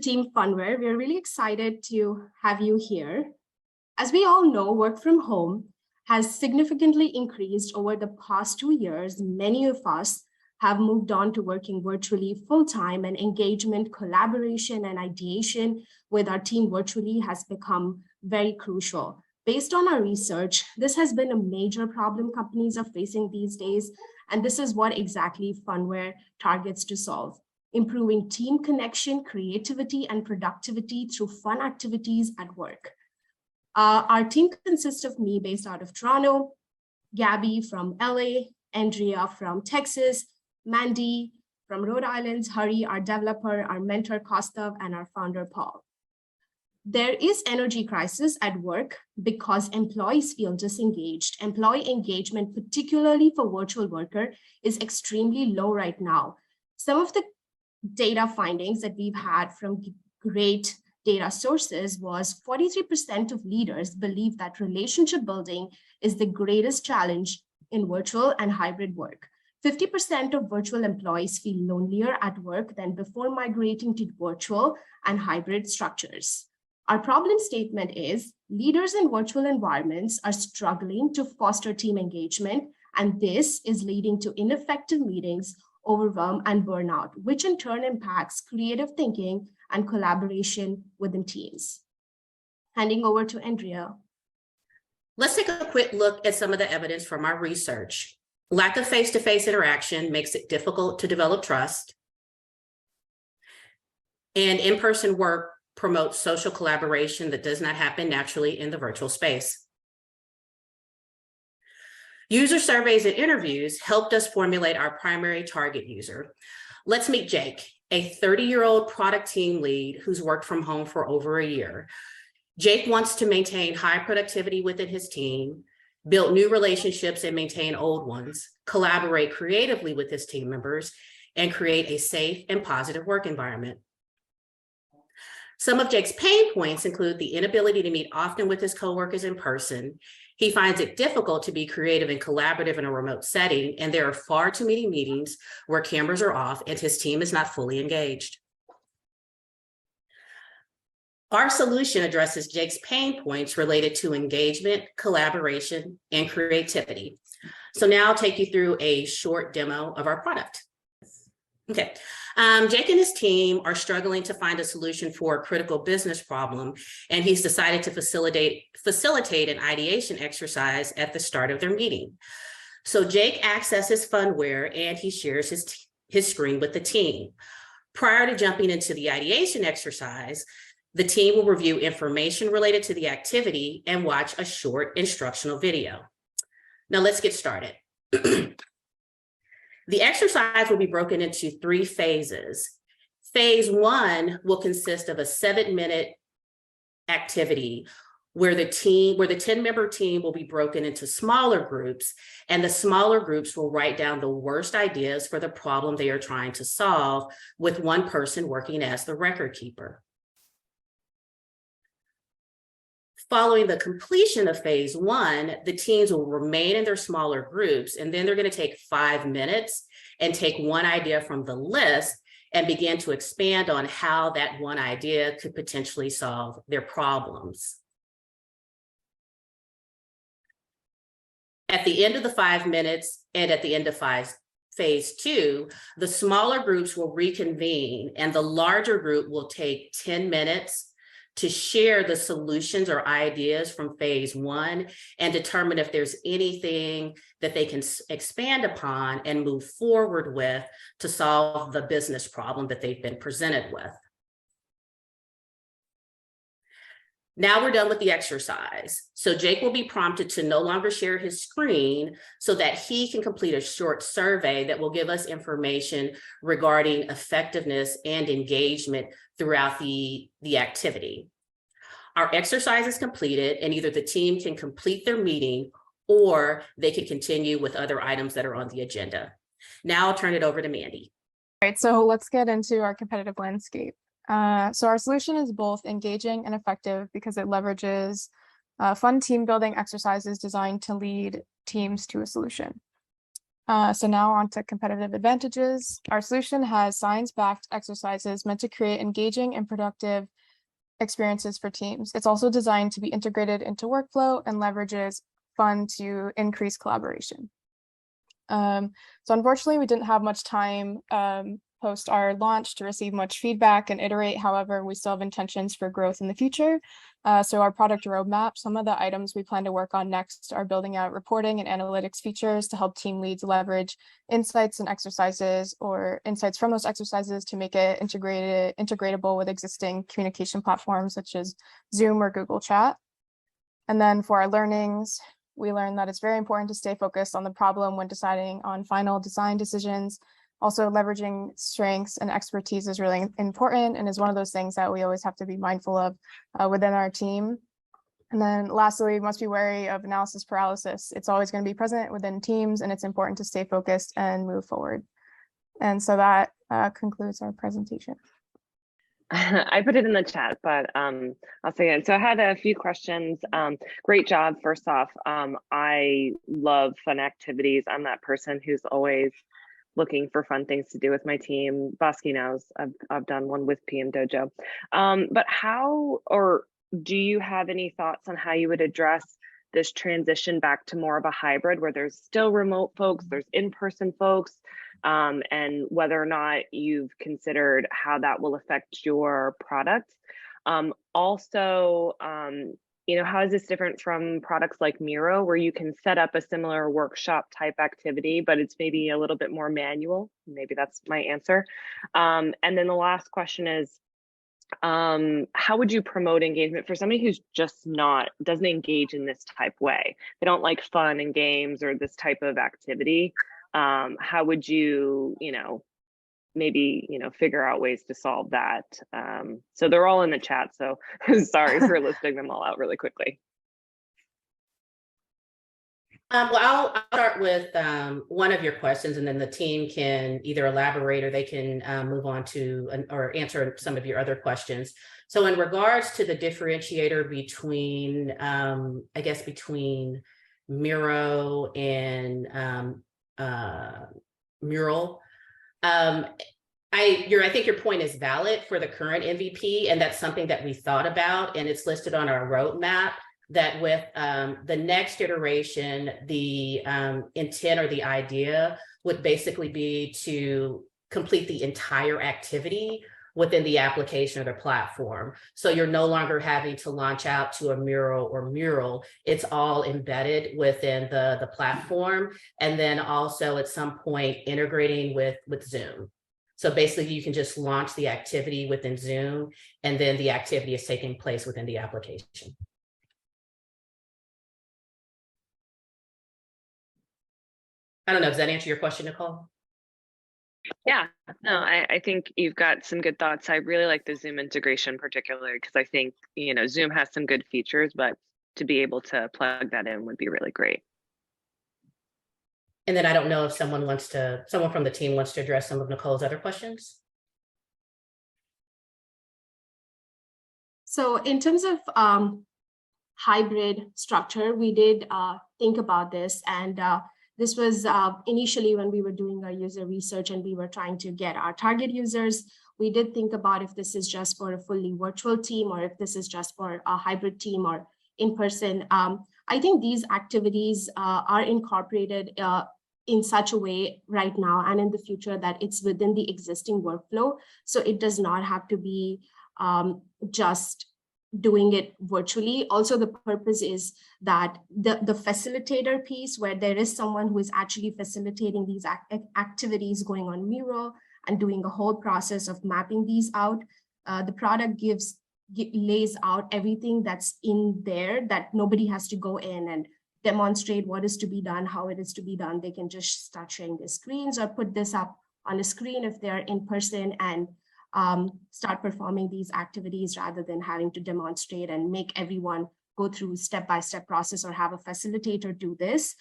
Team Funware. We're really excited to have you here. As we all know, work from home has significantly increased over the past 2 years. Many of us have moved on to working virtually full-time, and engagement, collaboration, and ideation with our team virtually has become very crucial. Based on our research, this has been a major problem companies are facing these days, and this is what exactly Funware targets to solve: improving team connection, creativity, and productivity through fun activities at work. Our team consists of me based out of Toronto, Gabby from LA, Andrea from Texas, Mandy from Rhode Island, Hari, our developer, our mentor, Kostav, and our founder, Paul. There is energy crisis at work because employees feel disengaged. Employee engagement, particularly for virtual worker, is extremely low right now. Some of the data findings that we've had from great data sources was 43% of leaders believe that relationship building is the greatest challenge in virtual and hybrid work. 50% of virtual employees feel lonelier at work than before migrating to virtual and hybrid structures. Our problem statement is leaders in virtual environments are struggling to foster team engagement, and this is leading to ineffective meetings, overwhelm, and burnout, which in turn impacts creative thinking and collaboration within teams. Handing over to Andrea. Let's take a quick look at some of the evidence from our research. Lack of face-to-face interaction makes it difficult to develop trust. And in-person work promotes social collaboration that does not happen naturally in the virtual space. User surveys and interviews helped us formulate our primary target user. Let's meet Jake, a 30-year-old product team lead who's worked from home for over a year. Jake wants to maintain high productivity within his team, build new relationships and maintain old ones, collaborate creatively with his team members, and create a safe and positive work environment. Some of Jake's pain points include the inability to meet often with his coworkers in person. He finds it difficult to be creative and collaborative in a remote setting, and there are far too many meetings where cameras are off and his team is not fully engaged. Our solution addresses Jake's pain points related to engagement, collaboration, and creativity. So now I'll take you through a short demo of our product. Okay, Jake and his team are struggling to find a solution for a critical business problem, and he's decided to facilitate an ideation exercise at the start of their meeting. So Jake accesses Funware and he shares his screen with the team. Prior to jumping into the ideation exercise, the team will review information related to the activity and watch a short instructional video. Now let's get started. The exercise will be broken into 3 phases. Phase 1 will consist of a 7-minute activity where the 10-member team will be broken into smaller groups, and the smaller groups will write down the worst ideas for the problem they are trying to solve, with one person working as the record keeper. Following the completion of phase 1, the teams will remain in their smaller groups, and then they're going to take 5 minutes and take one idea from the list and begin to expand on how that one idea could potentially solve their problems. At the end of the 5 minutes and at the end of phase 2, the smaller groups will reconvene, and the larger group will take 10 minutes to share the solutions or ideas from phase 1 and determine if there's anything that they can expand upon and move forward with to solve the business problem that they've been presented with. Now we're done with the exercise. So Jake will be prompted to no longer share his screen so that he can complete a short survey that will give us information regarding effectiveness and engagement throughout the activity. Our exercise is completed, and either the team can complete their meeting or they can continue with other items that are on the agenda. Now I'll turn it over to Mandy. All right, so let's get into our competitive landscape. So our solution is both engaging and effective because it leverages fun team building exercises designed to lead teams to a solution. So now on to competitive advantages. Our solution has science-backed exercises meant to create engaging and productive experiences for teams. It's also designed to be integrated into workflow and leverages fun to increase collaboration. So unfortunately, we didn't have much time post our launch to receive much feedback and iterate. However, we still have intentions for growth in the future. So our product roadmap, some of the items we plan to work on next are building out reporting and analytics features to help team leads leverage insights and exercises or insights from those exercises to make it integratable with existing communication platforms such as Zoom or Google Chat. And then for our learnings, we learned that it's very important to stay focused on the problem when deciding on final design decisions. Also, leveraging strengths and expertise is really important and is one of those things that we always have to be mindful of within our team. And then lastly, we must be wary of analysis paralysis. It's always going to be present within teams, and it's important to stay focused and move forward. And so that concludes our presentation. I put it in the chat, but I'll say it. So I had a few questions. Great job, first off. I love fun activities. I'm that person who's always looking for fun things to do with my team. Bosky knows I've done one with PMDojo. But how, or do you have any thoughts on how you would address this transition back to more of a hybrid where there's still remote folks, there's in-person folks, and whether or not you've considered how that will affect your product? Also, you know, how is this different from products like Miro, where you can set up a similar workshop type activity, but it's maybe a little bit more manual? Maybe that's my answer. And then the last question is, how would you promote engagement for somebody who's just doesn't engage in this type way? They don't like fun and games or this type of activity. How would you, maybe, figure out ways to solve that? So they're all in the chat. So sorry for listing them all out really quickly. Well, I'll start with one of your questions, and then the team can either elaborate or they can move on to or answer some of your other questions. So in regards to the differentiator between, I guess, between Miro and Mural, I think your point is valid for the current MVP, and that's something that we thought about, and it's listed on our roadmap. That with the next iteration, the intent or the idea would basically be to complete the entire activity within the application or the platform. So you're no longer having to launch out to a Mural. It's all embedded within the platform. And then also at some point integrating with Zoom. So basically you can just launch the activity within Zoom, and then the activity is taking place within the application. I don't know, does that answer your question, Nicole? Yeah, no, I think you've got some good thoughts. I really like the Zoom integration particularly because I think, Zoom has some good features, but to be able to plug that in would be really great. And then I don't know if someone from the team wants to address some of Nicole's other questions. So in terms of hybrid structure, we did think about this, and this was initially when we were doing our user research and we were trying to get our target users. We did think about if this is just for a fully virtual team or if this is just for a hybrid team or in person. I think these activities are incorporated in such a way right now and in the future that it's within the existing workflow. So it does not have to be just doing it virtually. Also, the purpose is that the facilitator piece, where there is someone who is actually facilitating these activities going on Miro and doing a whole process of mapping these out. The product lays out everything that's in there, that nobody has to go in and demonstrate what is to be done, how it is to be done. They can just start sharing their screens or put this up on a screen if they're in person and start performing these activities rather than having to demonstrate and make everyone go through step-by-step process or have a facilitator do this.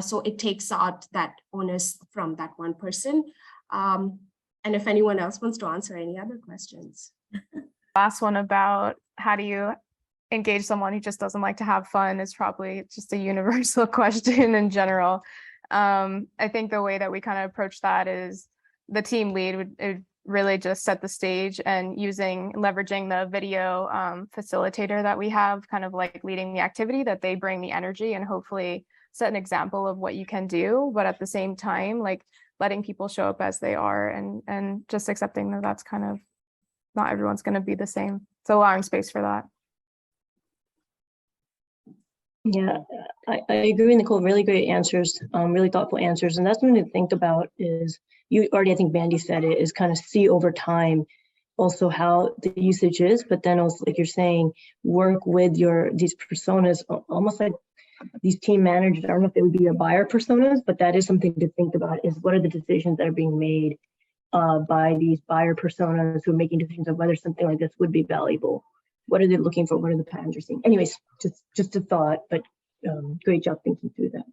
So it takes out that onus from that one person. And if anyone else wants to answer any other questions. Last one about how do you engage someone who just doesn't like to have fun is probably just a universal question in general. I think the way that we kind of approach that is the team lead would really just set the stage and leveraging the video facilitator that we have, kind of like leading the activity, that they bring the energy and hopefully set an example of what you can do, but at the same time, like letting people show up as they are and just accepting that that's kind of not everyone's going to be the same. So allowing space for that. Yeah, I agree, Nicole. Really great answers, really thoughtful answers. And that's something to think about is, you already, I think Bandy said it, is kind of see over time also how the usage is, but then also, like you're saying, work with these personas, almost like these team managers. I don't know if they would be your buyer personas, but that is something to think about, is what are the decisions that are being made by these buyer personas who are making decisions of whether something like this would be valuable. What are they looking for? What are the patterns you're seeing? Anyways, just a thought, but great job thinking through that.